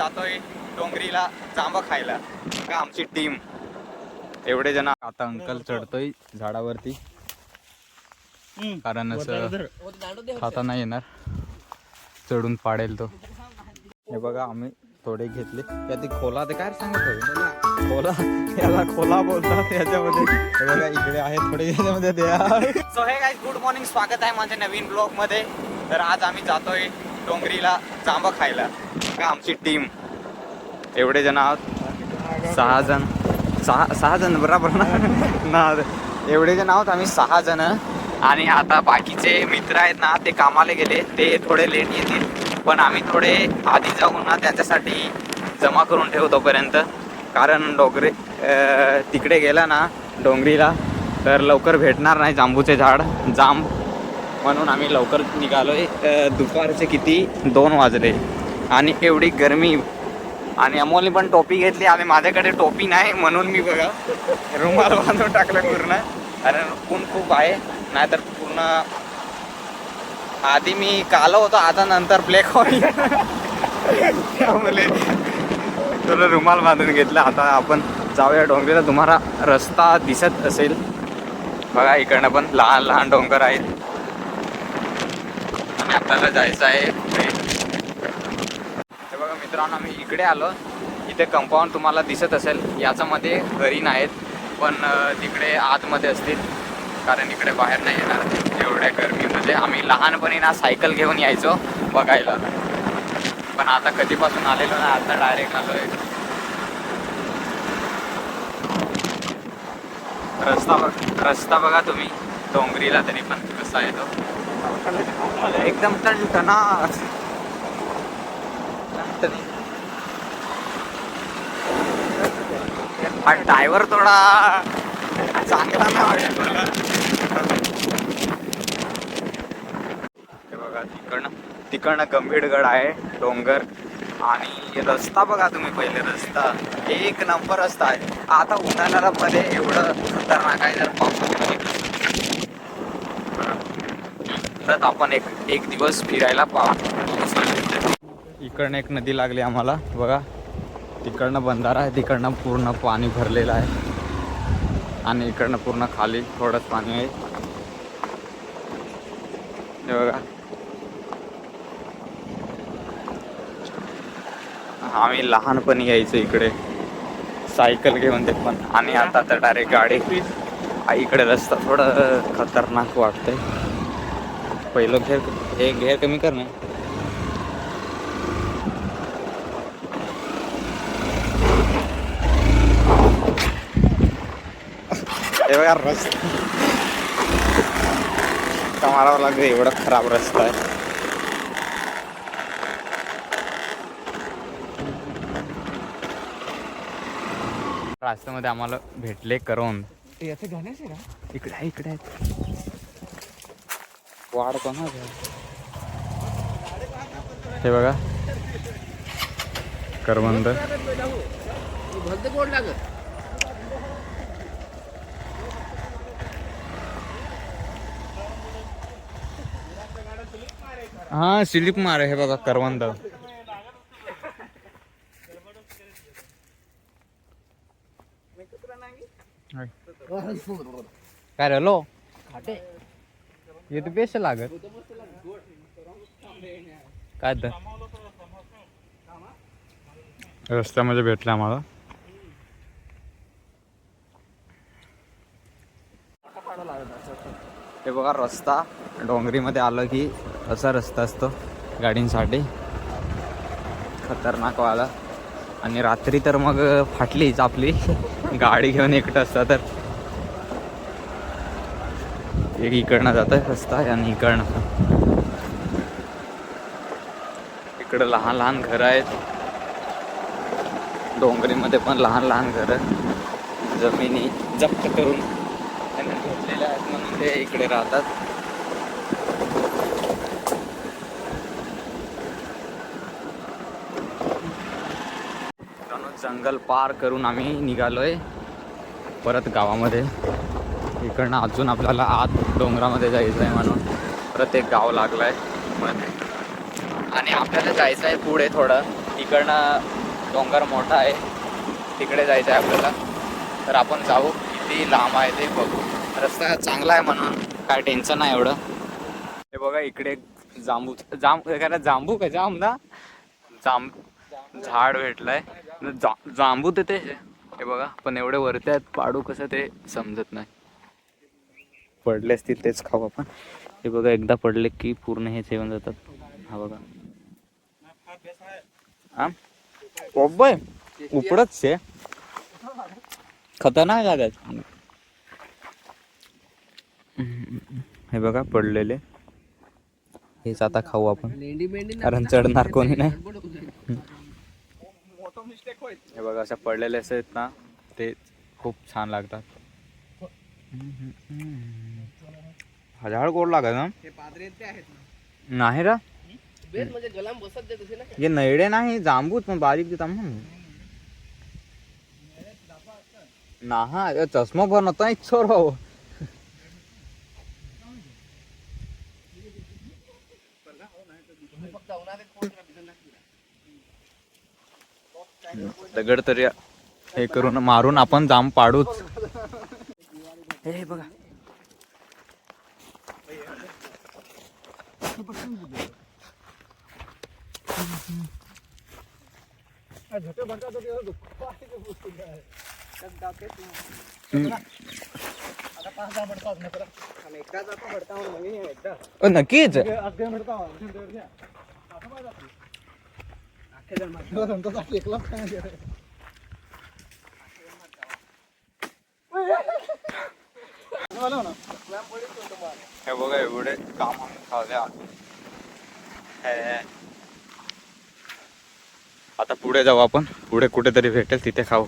जातोय डोंगरीला जांब खायला. का आमची टीम एवढे जण. आता अंकल चढतोय झाडावरती कारण असं खाता नाही येणार, चढून पाडेल तो. हे बघा आम्ही थोडे घेतले. ती खोला ते काय सांगत होते, खोला याला खोला बोलतात याच्यामध्ये. हे बघा इकडे आहे थोडे याच्यामध्ये द्या. सो हे गाईज गुड मॉर्निंग, स्वागत आहे माझ्या नवीन ब्लॉग मध्ये. तर आज आम्ही जातोय डोंगरीला जांब खायला. का आमची टीम एवढे जण आहोत, सहा जण बरोबर ना एवढे जण आहोत आम्ही, 6 जण. आणि आता बाकीचे मित्र आहेत ना ते कामाला गेले, ते थोडे लेट येतील. पण आम्ही थोडे आधी जाऊन ना त्याच्यासाठी जमा करून ठेवू तोपर्यंत. कारण तिकडे गेला ना डोंगरीला तर लवकर भेटणार नाही जांबूचे झाड जांब, म्हणून आम्ही लवकर निघालोय. दुपारचे किती 2 वाजले आणि एवढी गरमी. आणि अमोलने पण टोपी घेतली आणि माझ्याकडे टोपी नाही म्हणून मी बघा रुमाल बांधून टाकलं पूर्ण, कारण ऊन खूप आहे. नाहीतर पूर्ण आधी मी कालो होतो, आता नंतर ब्लॅक होईल. त्यामुळे तुला रुमाल बांधून घेतला. आता आपण जाऊया डोंगरीला. तुम्हाला रस्ता दिसत असेल बघा, इकडनं पण लहान लहान डोंगर आहेत आणि आपल्याला जायचं आहे पुढे. हे बघा मित्रांनो, आम्ही इकडे आलो. इथे कंपाऊंड तुम्हाला दिसत असेल, याच्यामध्ये घरी नाहीत पण तिकडे आतमध्ये असतील, कारण इकडे बाहेर नाही येणार एवढ्या गरमीमध्ये. आम्ही लहानपणी ना सायकल घेऊन यायचो बघायला, पण आता कधीपासून आलेलो ना, आता डायरेक्ट आलोय. रस्ता बघा तुम्ही डोंगरीला, तरी पण कसा आहे तो, एकदम टणटणाट. हा ड्रायव्हर थोडा चांगला नाही वाटत मला. हे बघा तिकडनं गंभीरगड आहे डोंगर. आणि रस्ता बघा तुम्ही, पहिले रस्ता एक नंबर रस्ता आहे. आता उन्हाळ्यामध्ये एवढं खतरनाक आहे. जर पाऊस तर आपण एक दिवस फिरायला इकडनं एक नदी लागली आम्हाला बघा. तिकडनं बंधारा आहे, तिकडनं पूर्ण पाणी भरलेलं आहे आणि इकडनं पूर्ण खाली थोडंच पाणी आहे. हे बघा, आम्ही लहानपणी यायचो इकडे सायकल घेऊन ते पण, आणि आता तर डायरेक्ट गाडी. इकडे रस्ता थोडं खतरनाक वाटतंय. पहिलं घेर कमी कर ना. हे बघा रस्ता मारावं लागेल, एवढा खराब रस्ता आहे. रस्त्यामध्ये आम्हाला भेटले करोंद. इकडे आहे वाढ कोणा. हे बघा करवंद. हा स्लिप मार. हे बघा करवंद. काय राहिलो ये तर बेस्ट लागत काय तर. रस्त्यामध्ये भेटलं आम्हाला. हे बघा रस्ता डोंगरीमध्ये आलं की असा रस्ता असतो गाडींसाठी, खतरनाक वाला. आणि रात्री तर मग फाटलीच आपली गाडी घेऊन एकटं असता तर. एक इकडनं जात आहे रस्ता आणि इकडनं इकडं लहान लहान घरं आहेत. डोंगरीमध्ये पण लहान लहान घरं जमिनी जप्त करून त्यांना घेतलेल्या आहेत, म्हणून ते इकडे राहतात. जंगल पार करून आम्ही निघालोय परत गावामध्ये. इकडनं अजून आपल्याला आत डोंगरामध्ये जायचं आहे, म्हणून परत एक गाव लागलं आहे मध्ये. आणि आपल्याला जायचं आहे पुढे थोडं. तिकडनं डोंगर मोठा आहे, तिकडे जायचं आहे आपल्याला. तर आपण जाऊ, किती लांब आहे ते बघू. रस्ता चांगला आहे म्हणून काय टेन्शन नाही एवढं. हे बघा इकडे जांबू का जाम ना झाड भेटलंय. जांबू तर ते हे बघा, पण एवढे वरती आहेत, पाडू कसं ते समजत नाही. पडले असतील तेच खाऊ आपण. हे बघा एकदा पडले की पूर्ण हे जेवण जातात. हा बघा ओबय उपडच आहे, खतरनाक लागत. हे बघा पडलेले, हेच आता खाऊ आपण, कारण चढणार कोणी नाही. हे बघा असं पडलेले आहेत ना, ते खूप छान लागतात. हजार गोड लागत ना. नाही रा हे नैडे नाही, जांबूच पण बारीक देता ना. चष्मा भर नव्हता इच्छोर भाऊ. दगड तरी हे करून मारून आपण जाम पाडूच. हे बघा नक्कीच. हे बघा एवढे काम खावले. आता पुढे जाऊ आपण, पुढे कुठेतरी भेटेल तिथे खाऊ.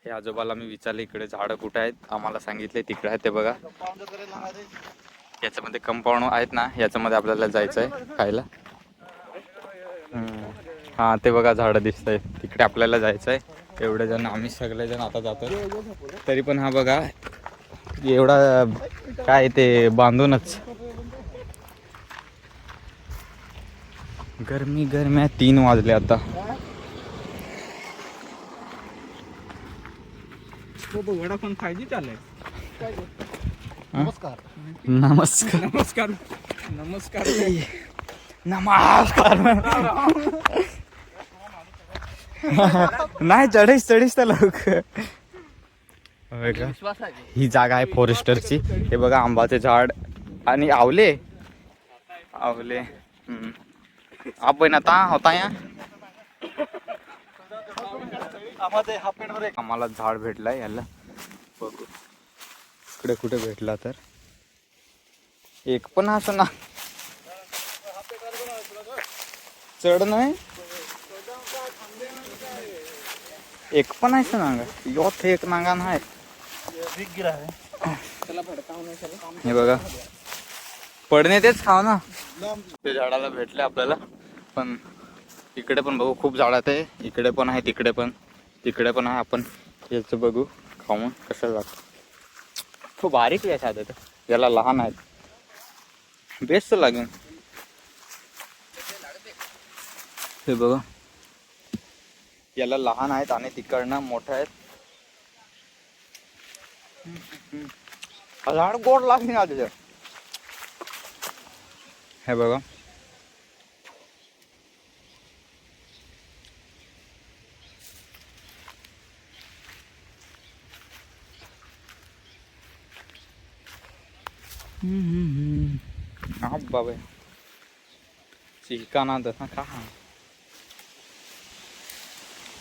हे आजोबाला मी विचारले इकडे झाडं कुठे आहेत, आम्हाला सांगितले तिकडे आहेत. ते बघा याच्यामध्ये कंपाऊंड आहेत ना, याच्यामध्ये आपल्याला जायचं आहे खायला. हा ते बघा झाडं दिसत आहेत, तिकडे आपल्याला जायचं आहे. एवढे जण आम्ही सगळेजण आता जातो. तरी पण हा बघा एवढा काय ते बांधूनच. गरम्या 3 वाजले आता. वडापाव खायची चालेल. नमस्कार नमस्कार नमस्कार नमस्कार नमस्कार. नाही चढीस तर लवकर. ही जागा आहे फॉरेस्टरची. हे बघा आंबाचे झाड आणि आवले. आपण आता होता या आम्हाला झाड भेटलाय. याला बघू इकडे कुठे भेटला तर. एक पण असं ना चढ नाही, एक पण आहे नांगा. योथ एक नांगा नाही. हे बघा पडणे तेच खाव ना. ते झाडाला भेटले आपल्याला. पण इकडे पण बघू खूप झाडात आहे. इकडे पण आहे, तिकडे पण आहे. आपण याचं बघू खाऊन कसं लागतं. खूप बारीक आहे साधं, याला लहान आहेत. बेस्ट लागेल. हे बघा याला लहान आहेत आणि तिकडनं मोठं आहेत. झाड गोड लागली ना त्याच्या. हे बघा बाबा चिका ना तसा का.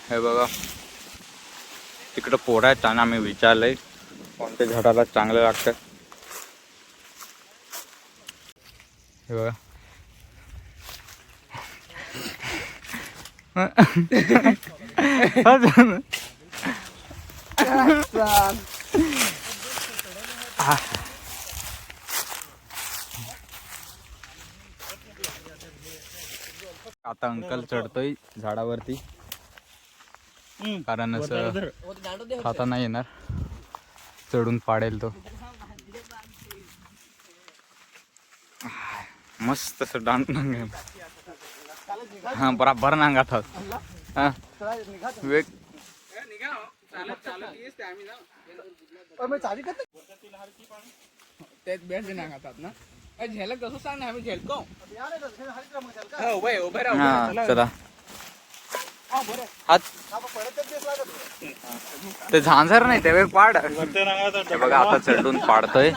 हे बघा तिकडं पोरं आहेत आणि आम्ही विचारलंय कोणत्या झाडाला चांगलं लागतं. हे बघा आता अंकल चढतोय झाडावरती. कारण असं खाता नाही येणार, चढून पाडेल तो. मस्त असं डांग हा बराबर नांगात हा वेग झेलक कसं सांग ना आम्ही झेलको. हा चला हात ते झांझर नाही ते पाड हे बघा आता चढून पाडतोय.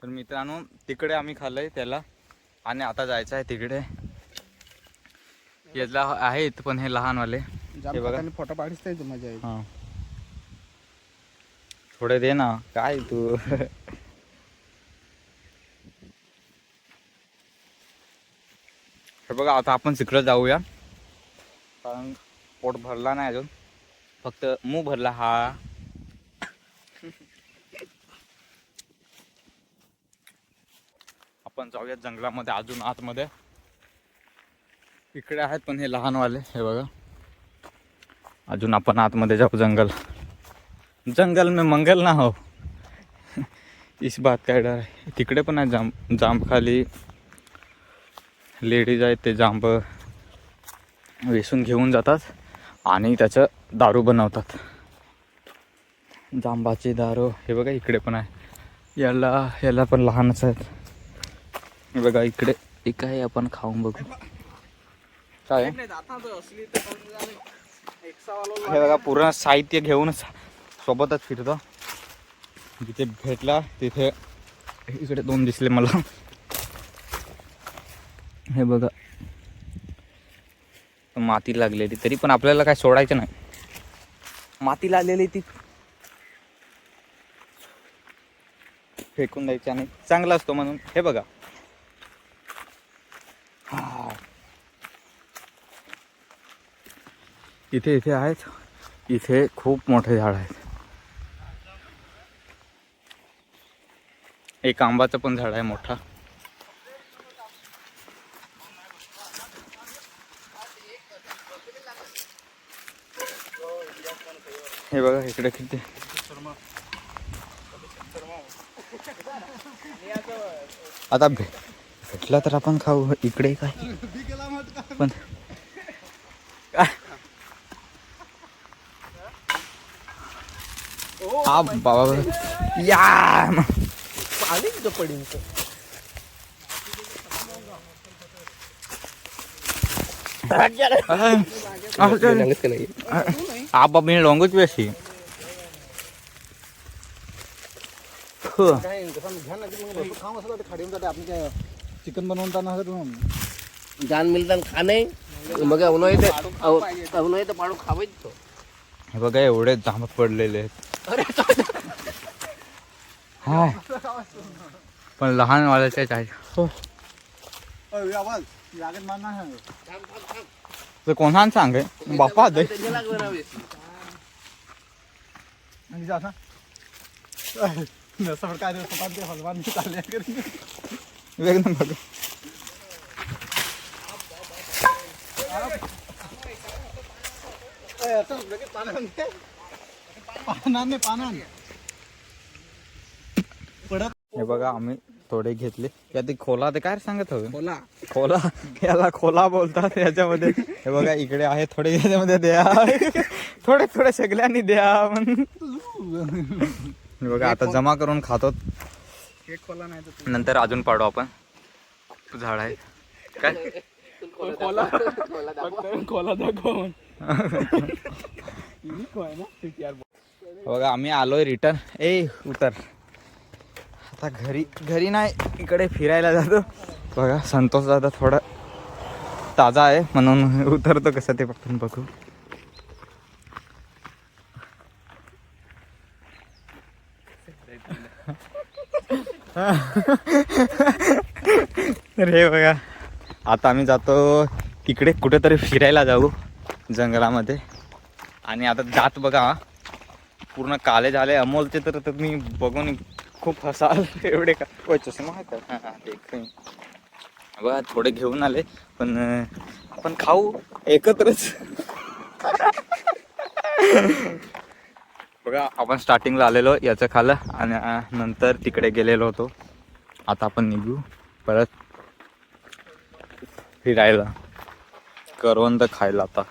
तर मित्रांनो तिकडे आम्ही खाल्लंय त्याला आणि आता जायचं आहे तिकडे. याला आहेत पण हे लहानवाले हे बघा फोटो पाडीच मजा येईल. हा थोडे दे ना काय तू. हे बघा आता आपण तिकडे जाऊया कारण पोट भरला नाही अजून, फक्त मूग भरला हा. आपण जाऊया जंगलामध्ये अजून आतमध्ये. इकडे आहेत पण हे लहानवाले हे बघा. अजून आपण आतमध्ये जाऊ. जंगल में मंगल ना हो इस बात काय डर आहे. तिकडे पण आहे जांब खाली लेडीज आहेत ते जांब वेसून घेऊन जातात आणि त्याचं दारू बनवतात. जांबाची दारू हे बघा इकडे पण आहे. याला पण लहानच आहेत. हे बघा इकडे एक आहे, आपण खाऊन बघू काय आहे. हे बघा पूर्ण साहित्य घेऊनच सोबतच फिरतो. जिथे भेटला तिथे. इकडे 2 दिसले मला. हे बघा माती लागलेली तरी पण आपल्याला काय सोडायचं नाही. माती लागलेली ती फेकून द्यायची आणि चांगला असतो म्हणून. हे बघा इथे आहेत. इथे खूप मोठे झाड आहेत. एक आंबाचं पण झाड आहे मोठा. हे बघा इकडे किती. आता भेटला तर आपण खाऊ. इकडे काय पण हा बाबा या पडीन आप अपनी लॉन्ग्वेज भी ऐसी चिकन बनवताना जान मिळतात खाणे मग उन्हाळ्यात पाडू खावायच. हे बघा एवढे जांब पडलेले आहेत. हा पण लहान वाल्याचेच आहे. तर कोणाला सांगे बापा दे हलवान चालले एकदम बघा. हे बघा आम्ही थोडे घेतले. यात खोला ते काय सांगत हवे. खोला याला खोला बोलतात. याच्यामध्ये हे बघा इकडे आहे थोडे. याच्यामध्ये द्या थोडे सगळ्यांनी द्या म्हणून. हे बघा आता जमा करून खातो. नंतर अजून पाडू आपण. झाड आहे काय बघा आम्ही आलोय रिटर्न. उतर आता घरी नाही इकडे फिरायला जातो. बघा संतोष दादा थोडा ताजा आहे म्हणून उतरतो. कसं ते आपण बघू. तर हे बघा आता आम्ही जातो इकडे कुठेतरी फिरायला जाऊ जंगलामध्ये. आणि आता जात बघा पूर्ण काले झाले. अमोलचे तर तुम्ही बघून खूप हसाल एवढे का चष्मा आहे का? हा देख बघा थोडे घेऊन आले पण आपण खाऊ एकत्रच. बघा आपण स्टार्टिंगला आलेलो याचं खाल्लं आणि नंतर तिकडे गेलेलो होतो. आता आपण निघू परत फिरायला करवंद खायला आता.